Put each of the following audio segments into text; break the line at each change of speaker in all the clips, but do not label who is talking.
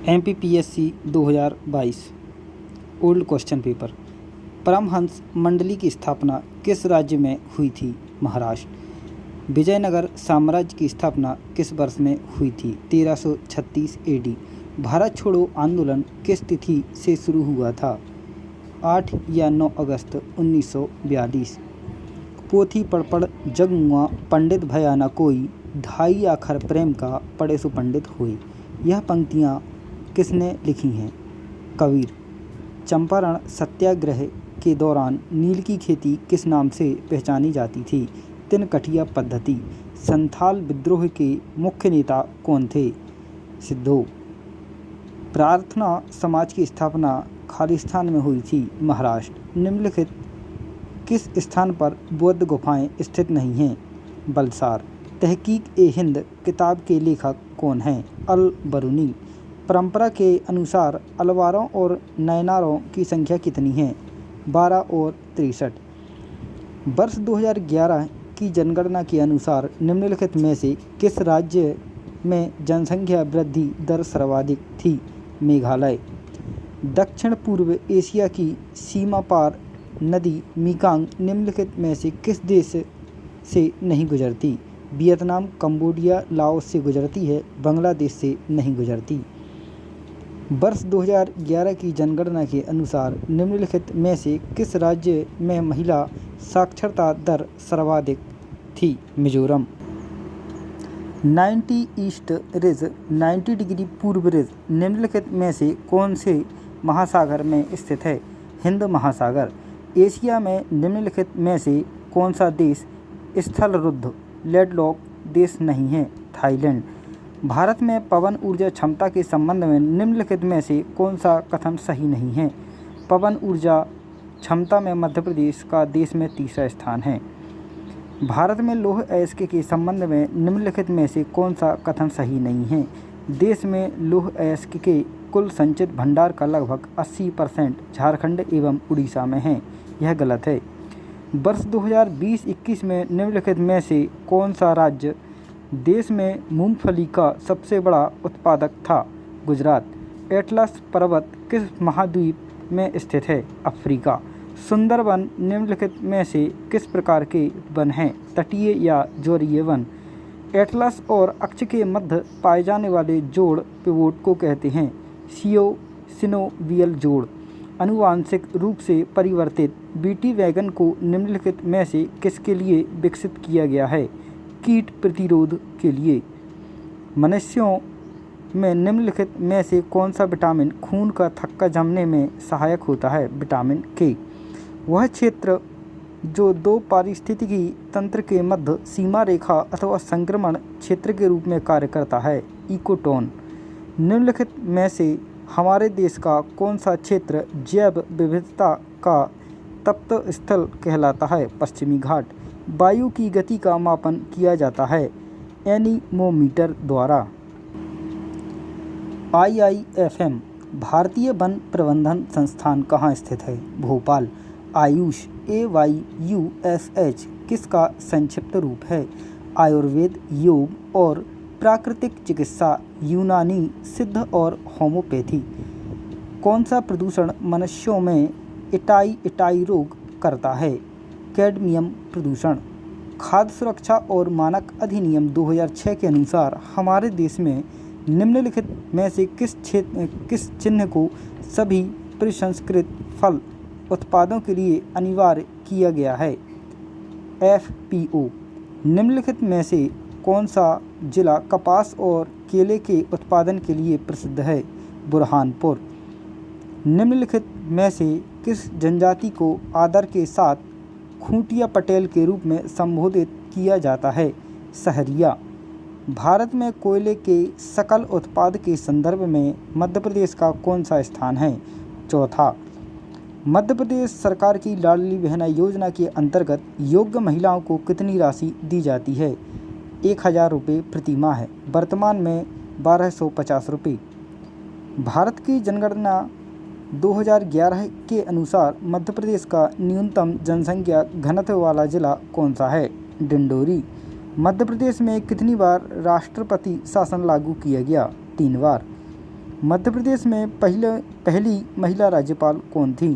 MPPSC 2022 old question paper. Paramhansa Mandali की स्थापना किस राज्य में हुई थी? महाराष्ट्र। विजयनगर साम्राज्य की स्थापना किस वर्ष में हुई थी? 1336 AD। भारत छोड़ो आंदोलन किस तिथि से शुरू हुआ था? 8 या 9 अगस्त 1942। पोथी पढ़ जगमुआ पंडित भया न कोई, ढाई आखर प्रेम का पढ़े सो पंडित होई। यह पंक्तियाँ किसने लिखी हैं? कबीर। चंपारण सत्याग्रह के दौरान नील की खेती किस नाम से पहचानी जाती थी? तिनकठिया पद्धति। संथाल विद्रोह के मुख्य नेता कौन थे? सिद्धो। प्रार्थना समाज की स्थापना खालिस्तान में हुई थी? महाराष्ट्र। निम्नलिखित किस स्थान पर बौद्ध गुफाएं स्थित नहीं हैं? बलसार। तहकीक-ए-हिंद किताब के लेखक कौन हैं? अल बरूनी। परंपरा के अनुसार अलवारों और नयनारों की संख्या कितनी है? 12 और 63। वर्ष 2011 की जनगणना के अनुसार निम्नलिखित में से किस राज्य में जनसंख्या वृद्धि दर सर्वाधिक थी? मेघालय। दक्षिण पूर्व एशिया की सीमा पार नदी मेकांग निम्नलिखित में से किस देश से नहीं गुजरती? वियतनाम, कंबोडिया, लाओस से गुजरती है, बांग्लादेश से नहीं गुजरती। वर्ष 2011 की जनगणना के अनुसार निम्नलिखित में से किस राज्य में महिला साक्षरता दर सर्वाधिक थी? मिजोरम। 90 ईस्ट रिज 90 डिग्री पूर्व रिज निम्नलिखित में से कौन से महासागर में स्थित है? हिंद महासागर। एशिया में निम्नलिखित में से कौन सा देश स्थलरुद्ध लैंडलॉक देश नहीं है? थाईलैंड। भारत में पवन ऊर्जा क्षमता के संबंध में निम्नलिखित में से कौन सा कथन सही नहीं है? पवन ऊर्जा क्षमता में मध्य प्रदेश का देश में तीसरा स्थान है। भारत में लौह अयस्क के संबंध में निम्नलिखित में से कौन सा कथन सही नहीं है? देश में लौह अयस्क के कुल संचित भंडार का लगभग 80% झारखंड एवं उड़ीसा में है। यह गलत है। वर्ष 2020-21 में निम्नलिखित में से कौन सा राज्य देश में मूंगफली का सबसे बड़ा उत्पादक था? गुजरात। एटलस पर्वत किस महाद्वीप में स्थित है? अफ्रीका। सुंदरवन निम्नलिखित में से किस प्रकार के वन हैं? तटीय या ज्वारीय वन। एटलस और अक्ष के मध्य पाए जाने वाले जोड़ पिवोट को कहते हैं सिनोवियल जोड़। आनुवांशिक रूप से परिवर्तित बीटी वैगन को निम्नलिखित में से किसके लिए विकसित किया गया है? कीट प्रतिरोध के लिए। मनुष्यों में निम्नलिखित में से कौन सा विटामिन खून का थक्का जमने में सहायक होता है? विटामिन के। वह क्षेत्र जो दो पारिस्थितिकी तंत्र के मध्य सीमा रेखा अथवा संक्रमण क्षेत्र के रूप में कार्य करता है? इकोटोन। निम्नलिखित में से हमारे देश का कौन सा क्षेत्र जैव विविधता का तप्त स्थल कहलाता है? पश्चिमी घाट। वायु की गति का मापन किया जाता है एनीमोमीटर द्वारा। IIFM भारतीय वन प्रबंधन संस्थान कहाँ स्थित है? भोपाल। आयुष AYUSH किसका संक्षिप्त रूप है? आयुर्वेद, योग और प्राकृतिक चिकित्सा, यूनानी, सिद्ध और होम्योपैथी। कौन सा प्रदूषण मनुष्यों में इटाई रोग करता है? कैडमियम प्रदूषण। खाद्य सुरक्षा और मानक अधिनियम 2006 के अनुसार हमारे देश में निम्नलिखित में से किस चिन्ह को सभी प्रसंस्कृत फल उत्पादों के लिए अनिवार्य किया गया है? FPO। निम्नलिखित में से कौन सा जिला कपास और केले के उत्पादन के लिए प्रसिद्ध है? बुरहानपुर। निम्नलिखित में से किस जनजाति को आदर के साथ खूंटिया पटेल के रूप में संबोधित किया जाता है? सहरिया। भारत में कोयले के सकल उत्पाद के संदर्भ में मध्य प्रदेश का कौन सा स्थान है? चौथा। मध्य प्रदेश सरकार की लाडली बहना योजना के अंतर्गत योग्य महिलाओं को कितनी राशि दी जाती है? 1000 रुपये प्रति माह। वर्तमान में 1250 रुपये। भारत की जनगणना 2011 के अनुसार मध्य प्रदेश का न्यूनतम जनसंख्या घनत्व वाला जिला कौन सा है? डिंडोरी। मध्य प्रदेश में कितनी बार राष्ट्रपति शासन लागू किया गया? 3 बार। मध्य प्रदेश में पहली महिला राज्यपाल कौन थी?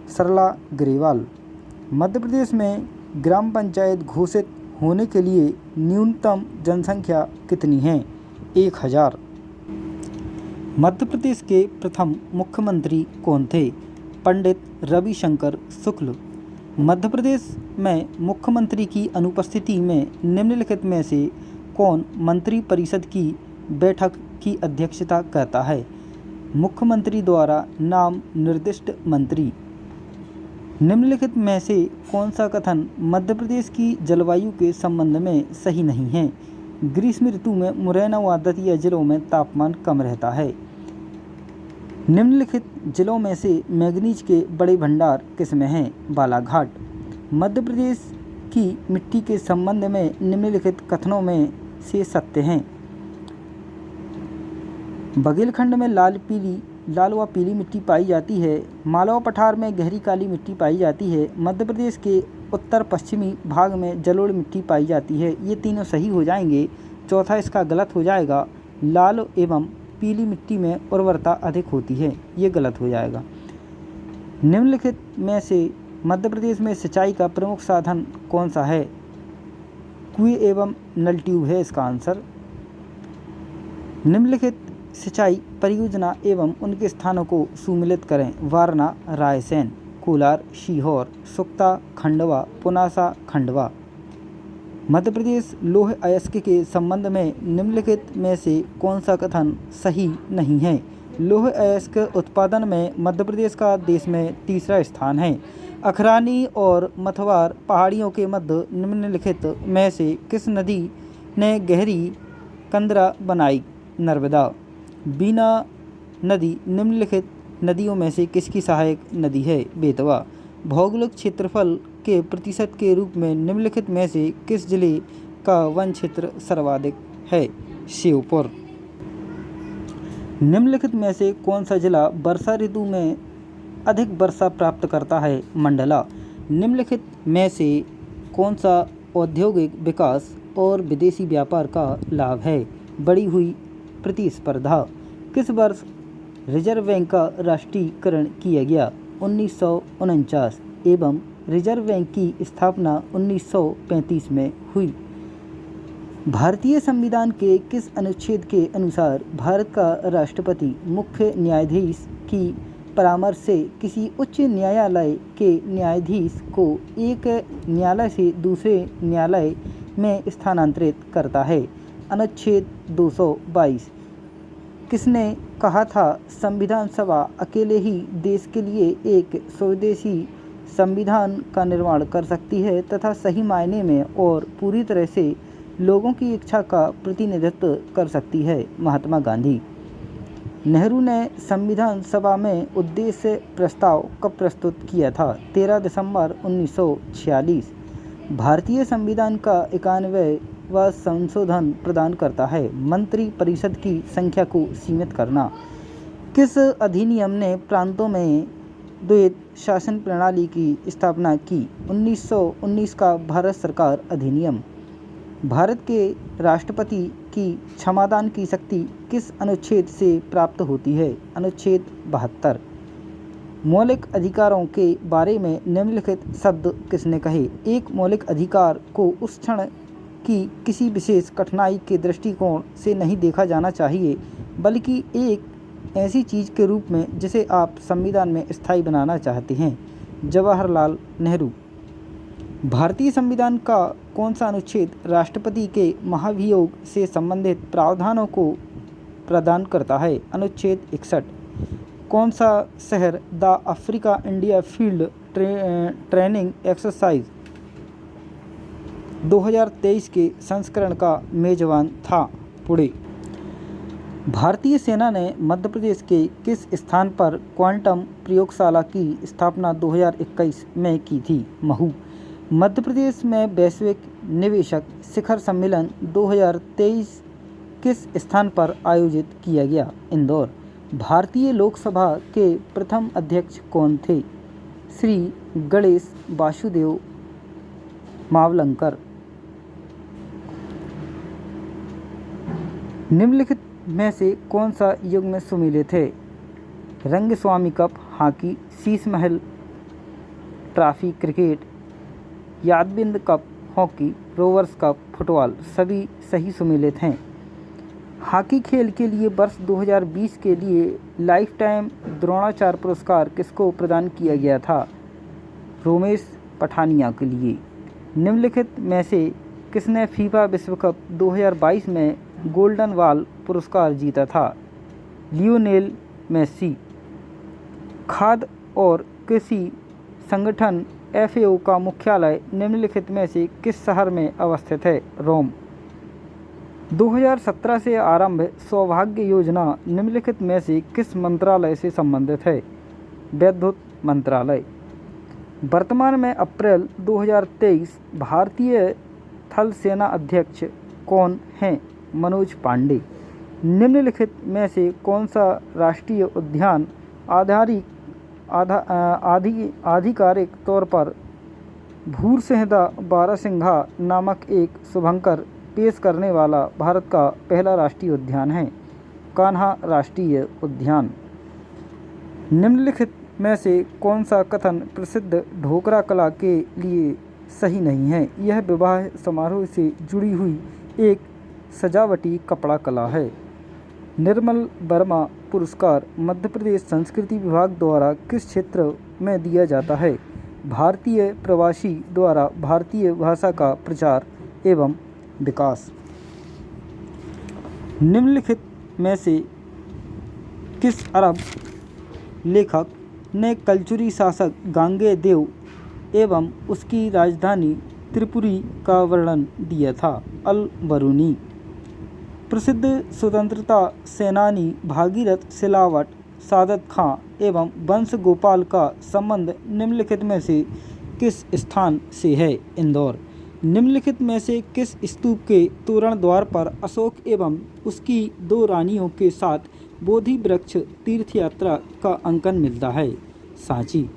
सरला ग्रेवाल। मध्य प्रदेश में ग्राम पंचायत घोषित होने के लिए न्यूनतम जनसंख्या कितनी है? 1000। मध्य प्रदेश के प्रथम मुख्यमंत्री कौन थे? पंडित रविशंकर शुक्ल। मध्य प्रदेश में मुख्यमंत्री की अनुपस्थिति में निम्नलिखित में से कौन मंत्रिपरिषद की बैठक की अध्यक्षता करता है? मुख्यमंत्री द्वारा नाम निर्दिष्ट मंत्री। निम्नलिखित में से कौन सा कथन मध्य प्रदेश की जलवायु के संबंध में सही नहीं है? ग्रीष्म ऋतु में मुरैना व दतिया जिलों में तापमान कम रहता है। निम्नलिखित जिलों में से मैंगनीज के बड़े भंडार किसमें हैं? बालाघाट। मध्य प्रदेश की मिट्टी के संबंध में निम्नलिखित कथनों में से सत्य हैं? बघेलखंड में लाल व पीली मिट्टी पाई जाती है। मालवा पठार में गहरी काली मिट्टी पाई जाती है। मध्य प्रदेश के उत्तर पश्चिमी भाग में जलोढ़ मिट्टी पाई जाती है। ये तीनों सही हो जाएंगे। चौथा इसका गलत हो जाएगा। लाल एवं पीली मिट्टी में उर्वरता अधिक होती है, ये गलत हो जाएगा। निम्नलिखित में से मध्य प्रदेश में सिंचाई का प्रमुख साधन कौन सा है? कुएं एवं नल ट्यूब है इसका आंसर। निम्नलिखित सिंचाई परियोजना एवं उनके स्थानों को सुमिलित करें। वारणा, रायसेन, कोलार, सीहोर, सुकता, खंडवा, पुनासा, खंडवा। मध्य प्रदेश लौह अयस्क के संबंध में निम्नलिखित में से कौन सा कथन सही नहीं है? लौह अयस्क उत्पादन में मध्य प्रदेश का देश में तीसरा स्थान है। अखरानी और मथवार पहाड़ियों के मध्य निम्नलिखित में से किस नदी ने गहरी कंदरा बनाई? नर्मदा। बीना नदी निम्नलिखित नदियों में से किसकी सहायक नदी है? बेतवा। भौगोलिक क्षेत्रफल के प्रतिशत के रूप में निम्नलिखित में से किस जिले का वन क्षेत्र सर्वाधिक है? श्योपुर। निम्नलिखित में से कौन सा जिला वर्षा ऋतु में अधिक वर्षा प्राप्त करता है? मंडला। निम्नलिखित में से कौन सा औद्योगिक विकास और विदेशी व्यापार का लाभ है? बढ़ी हुई प्रतिस्पर्धा। किस वर्ष रिजर्व बैंक का राष्ट्रीयकरण किया गया? 1949 एवं रिजर्व बैंक की स्थापना 1935 में हुई। भारतीय संविधान के किस अनुच्छेद के अनुसार भारत का राष्ट्रपति मुख्य न्यायाधीश की परामर्श से किसी उच्च न्यायालय के न्यायाधीश को एक न्यायालय से दूसरे न्यायालय में स्थानांतरित करता है? अनुच्छेद 222। किसने कहा था संविधान सभा अकेले ही देश के लिए एक स्वदेशी संविधान का निर्माण कर सकती है तथा सही मायने में और पूरी तरह से लोगों की इच्छा का प्रतिनिधित्व कर सकती है? महात्मा गांधी। नेहरू ने संविधान सभा में उद्देश्य प्रस्ताव कब प्रस्तुत किया था? 13 दिसंबर 1946। भारतीय संविधान का 91वां संशोधन प्रदान करता है मंत्री परिषद की संख्या को सीमित करना। किस अधिनियम ने प्रांतों में द्वैत शासन प्रणाली की स्थापना की? 1919 का भारत सरकार अधिनियम। भारत के राष्ट्रपति की क्षमादान की शक्ति किस अनुच्छेद से प्राप्त होती है? अनुच्छेद 72। मौलिक अधिकारों के बारे में निम्नलिखित शब्द किसने कहे? एक मौलिक अधिकार को उस क्षण की किसी विशेष कठिनाई के दृष्टिकोण से नहीं देखा जाना चाहिए, बल्कि एक ऐसी चीज़ के रूप में जिसे आप संविधान में स्थायी बनाना चाहते हैं। जवाहरलाल नेहरू। भारतीय संविधान का कौन सा अनुच्छेद राष्ट्रपति के महाभियोग से संबंधित प्रावधानों को प्रदान करता है? अनुच्छेद 61। कौन सा शहर the Africa India field training exercise 2023 के संस्करण का मेजबान था? पुणे। भारतीय सेना ने मध्य प्रदेश के किस स्थान पर क्वांटम प्रयोगशाला की स्थापना 2021 में की थी? महू। मध्य प्रदेश में वैश्विक निवेशक शिखर सम्मेलन 2023 किस स्थान पर आयोजित किया गया? इंदौर। भारतीय लोकसभा के प्रथम अध्यक्ष कौन थे? श्री गणेश वासुदेव मावलंकर। निम्नलिखित में से कौन सा युग में सुमेलित है? Rangaswamy cup hockey, Sheesh Mahal trophy cricket, Yadavindra cup hockey, Rovers cup football सभी सही सुमेलित हैं। हॉकी खेल के लिए वर्ष 2020 के लिए लाइफ टाइम द्रोणाचार्य पुरस्कार किसको प्रदान किया गया था? रोमेश पठानिया के लिए। निम्नलिखित में से किसने फीफा विश्व कप 2022 में गोल्डन बॉल पुरस्कार जीता था? Lionel Messi. खाद्य और कृषि संगठन FAO का मुख्यालय निम्नलिखित में से किस शहर में अवस्थित है? रोम। 2017 से आरंभ सौभाग्य योजना निम्नलिखित में से किस मंत्रालय से संबंधित है? विद्युत मंत्रालय। वर्तमान में अप्रैल 2023 भारतीय थल सेना अध्यक्ष कौन हैं? मनोज पांडे। निम्नलिखित में से कौन सा राष्ट्रीय उद्यान आधिकारिक तौर पर भूरसिंहदा बारहसिंघा नामक एक शुभंकर पेश करने वाला भारत का पहला राष्ट्रीय उद्यान है? कान्हा राष्ट्रीय उद्यान। निम्नलिखित में से कौन सा कथन प्रसिद्ध ढोकरा कला के लिए सही नहीं है? यह विवाह समारोह से जुड़ी हुई एक सजावटी कपड़ा कला है। निर्मल वर्मा पुरस्कार मध्य प्रदेश संस्कृति विभाग द्वारा किस क्षेत्र में दिया जाता है? भारतीय प्रवासी द्वारा भारतीय भाषा का प्रचार एवं विकास। निम्नलिखित में से किस अरब लेखक ने कलचुरी शासक गांगे देव एवं उसकी राजधानी त्रिपुरी का वर्णन दिया था? अल बरूनी। प्रसिद्ध स्वतंत्रता सेनानी भागीरथ सिलावट, सादत खां एवं वंश गोपाल का संबंध निम्नलिखित में से किस स्थान से है? इंदौर। निम्नलिखित में से किस स्तूप के तोरण द्वार पर अशोक एवं उसकी 2 रानियों के साथ बोधि वृक्ष तीर्थयात्रा का अंकन मिलता है? सांची।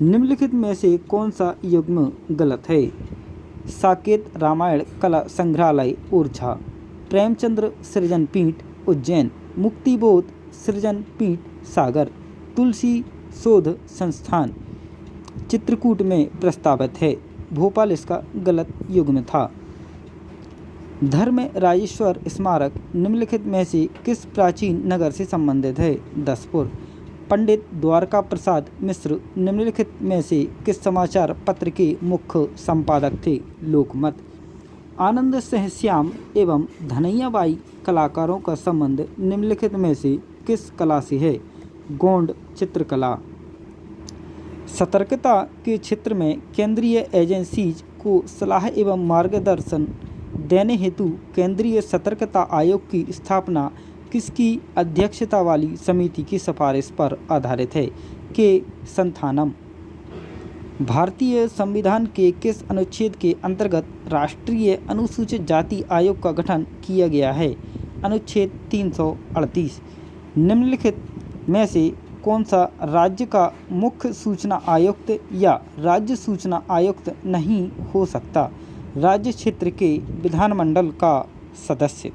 निम्नलिखित में से कौन सा युग्म गलत है? साकेत रामायण कला संग्रहालय ओरछा, प्रेमचंद्र सृजन पीठ उज्जैन, मुक्तिबोध सृजन पीठ सागर, तुलसी शोध संस्थान चित्रकूट में प्रस्तावित है। भोपाल इसका गलत युग्म था। धर्म राजेश्वर स्मारक निम्नलिखित में से किस प्राचीन नगर से संबंधित है? दसपुर। पंडित द्वारका प्रसाद मिश्र निम्नलिखित में से किस समाचार पत्र के मुख्य संपादक थे? लोकमत। आनंद सहश्याम एवं धनैयाबाई कलाकारों का संबंध निम्नलिखित में से किस कला से है? गोंड चित्रकला। सतर्कता के क्षेत्र में केंद्रीय एजेंसीज को सलाह एवं मार्गदर्शन देने हेतु केंद्रीय सतर्कता आयोग की स्थापना किसकी अध्यक्षता वाली समिति की सिफारिश पर आधारित है? के संथानम। भारतीय संविधान के किस अनुच्छेद के अंतर्गत राष्ट्रीय अनुसूचित जाति आयोग का गठन किया गया है? अनुच्छेद 338। निम्नलिखित में से कौन सा राज्य का मुख्य सूचना आयुक्त या राज्य सूचना आयुक्त नहीं हो सकता? राज्य क्षेत्र के विधानमंडल का सदस्य।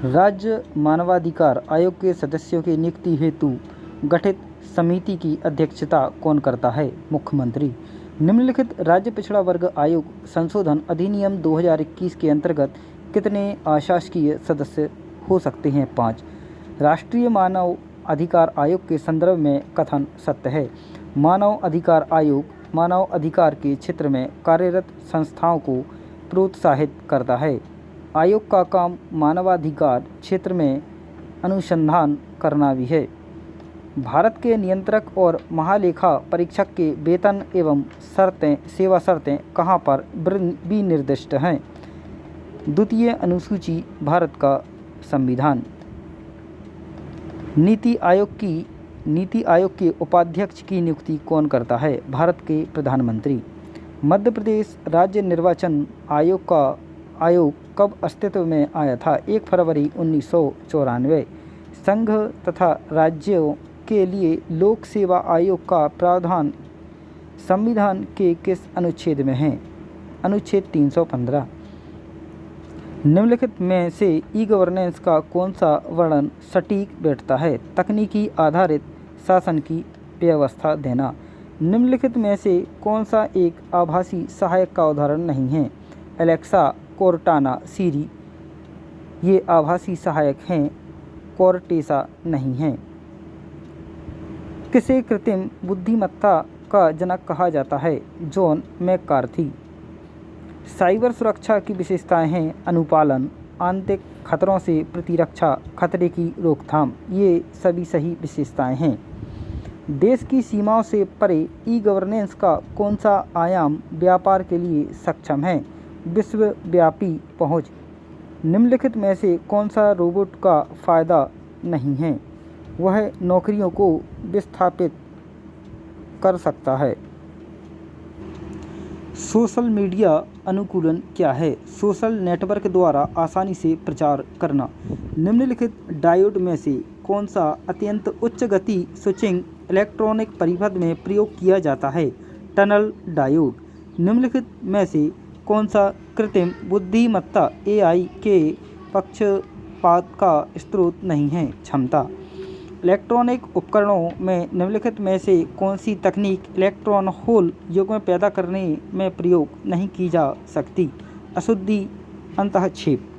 राज्य मानवाधिकार आयोग के सदस्यों की नियुक्ति हेतु गठित समिति की अध्यक्षता कौन करता है? मुख्यमंत्री। निम्नलिखित राज्य पिछड़ा वर्ग आयोग संशोधन अधिनियम 2021 के अंतर्गत कितने अशासकीय सदस्य हो सकते हैं? 5। राष्ट्रीय मानव अधिकार आयोग के संदर्भ में कथन सत्य है। मानव अधिकार आयोग मानव अधिकार के क्षेत्र में कार्यरत संस्थाओं को प्रोत्साहित करता है। आयोग का काम मानवाधिकार क्षेत्र में अनुसंधान करना भी है। भारत के नियंत्रक और महालेखा परीक्षक के वेतन एवं सेवा शर्तें कहाँ पर विनिर्दिष्ट हैं? द्वितीय अनुसूची भारत का संविधान। नीति आयोग के उपाध्यक्ष की नियुक्ति कौन करता है? भारत के प्रधानमंत्री। मध्य प्रदेश राज्य निर्वाचन आयोग कब अस्तित्व में आया था? 1 फरवरी 1994। संघ तथा राज्यों के लिए लोक सेवा आयोग का प्रावधान संविधान के किस अनुच्छेद में है? अनुच्छेद 315। निम्नलिखित में से ई गवर्नेंस का कौन सा वर्णन सटीक बैठता है? तकनीकी आधारित शासन की व्यवस्था देना। निम्नलिखित में से कौन सा एक आभासी सहायक का उदाहरण नहीं है? एलेक्सा, कोर्टाना, सीरी ये आभासी सहायक हैं, कोर्टेसा नहीं हैं। किसे कृत्रिम बुद्धिमत्ता का जनक कहा जाता है? John McCarthy. साइबर सुरक्षा की विशेषताएं हैं अनुपालन, आंतरिक खतरों से प्रतिरक्षा, खतरे की रोकथाम। ये सभी सही विशेषताएं हैं। देश की सीमाओं से परे ई गवर्नेंस का कौन सा आयाम व्यापार के लिए सक्षम है? विश्वव्यापी पहुंच। निम्नलिखित में से कौन सा रोबोट का फायदा नहीं है? वह नौकरियों को विस्थापित कर सकता है। सोशल मीडिया अनुकूलन क्या है? सोशल नेटवर्क द्वारा आसानी से प्रचार करना। निम्नलिखित डायोड में से कौन सा अत्यंत उच्च गति स्विचिंग इलेक्ट्रॉनिक परिपथ में प्रयोग किया जाता है? Tunnel diode. निम्नलिखित में से कौन सा कृत्रिम बुद्धिमत्ता AI के पक्षपात का स्रोत नहीं है? क्षमता। इलेक्ट्रॉनिक उपकरणों में निम्नलिखित में से कौन सी तकनीक इलेक्ट्रॉन होल युग्म पैदा करने में प्रयोग नहीं की जा सकती? अशुद्धि, अंतःक्षेप।